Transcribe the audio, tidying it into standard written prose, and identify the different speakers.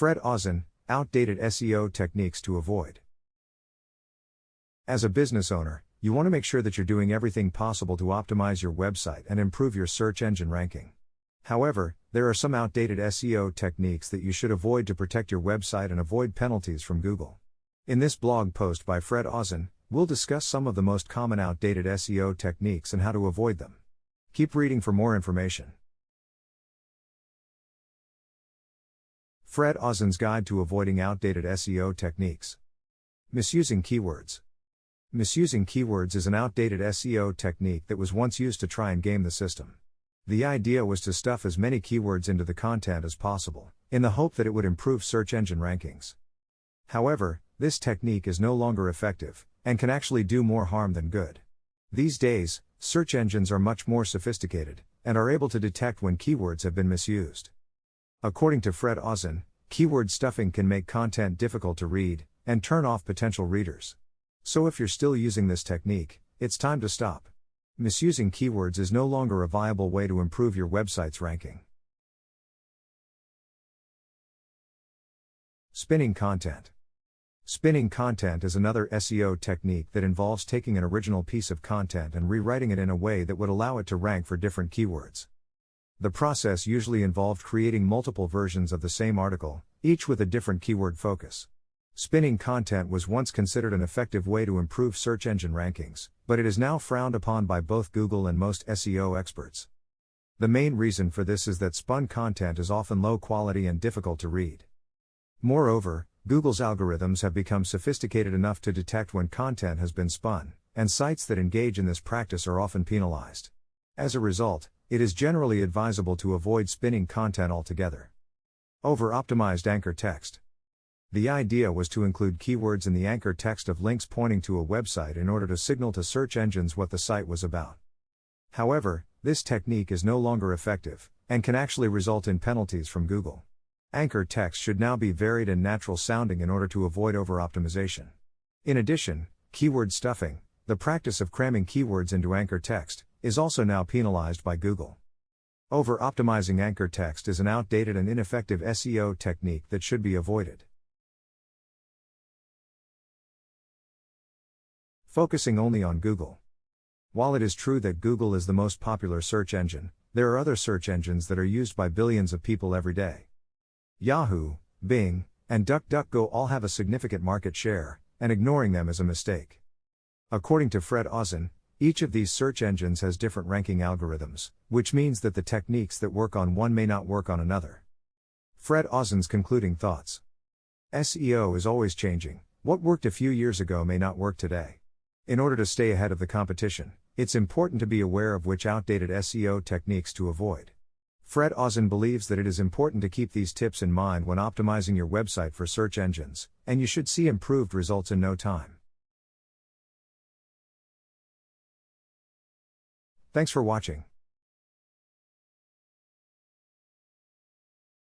Speaker 1: Fred Auzenne, outdated SEO techniques to avoid. As a business owner, you want to make sure that you're doing everything possible to optimize your website and improve your search engine ranking. However, there are some outdated SEO techniques that you should avoid to protect your website and avoid penalties from Google. In this blog post by Fred Auzenne, we'll discuss some of the most common outdated SEO techniques and how to avoid them. Keep reading for more information. Fred Auzenne's Guide to Avoiding Outdated SEO Techniques. Misusing keywords. Misusing keywords is an outdated SEO technique that was once used to try and game the system. The idea was to stuff as many keywords into the content as possible, in the hope that it would improve search engine rankings. However, this technique is no longer effective, and can actually do more harm than good. These days, search engines are much more sophisticated, and are able to detect when keywords have been misused. According to Fred Auzenne, keyword stuffing can make content difficult to read, and turn off potential readers. So if you're still using this technique, it's time to stop. Misusing keywords is no longer a viable way to improve your website's ranking. Spinning content. Spinning content is another SEO technique that involves taking an original piece of content and rewriting it in a way that would allow it to rank for different keywords. The process usually involved creating multiple versions of the same article, each with a different keyword focus. Spinning content was once considered an effective way to improve search engine rankings, but it is now frowned upon by both Google and most SEO experts. The main reason for this is that spun content is often low quality and difficult to read. Moreover, Google's algorithms have become sophisticated enough to detect when content has been spun, and sites that engage in this practice are often penalized. As a result, it is generally advisable to avoid spinning content altogether. Over-optimized anchor text. The idea was to include keywords in the anchor text of links pointing to a website in order to signal to search engines what the site was about. However, this technique is no longer effective, and can actually result in penalties from Google. Anchor text should now be varied and natural sounding in order to avoid over-optimization. In addition, keyword stuffing, the practice of cramming keywords into anchor text, is also now penalized by Google. Over-optimizing anchor text is an outdated and ineffective SEO technique that should be avoided. Focusing only on Google. While it is true that Google is the most popular search engine, there are other search engines that are used by billions of people every day. Yahoo, Bing, and DuckDuckGo all have a significant market share, and ignoring them is a mistake. According to Fred Auzenne, each of these search engines has different ranking algorithms, which means that the techniques that work on one may not work on another. Fred Auzenne's concluding thoughts. SEO is always changing. What worked a few years ago may not work today. In order to stay ahead of the competition, it's important to be aware of which outdated SEO techniques to avoid. Fred Auzenne believes that it is important to keep these tips in mind when optimizing your website for search engines, and you should see improved results in no time. Thanks for watching.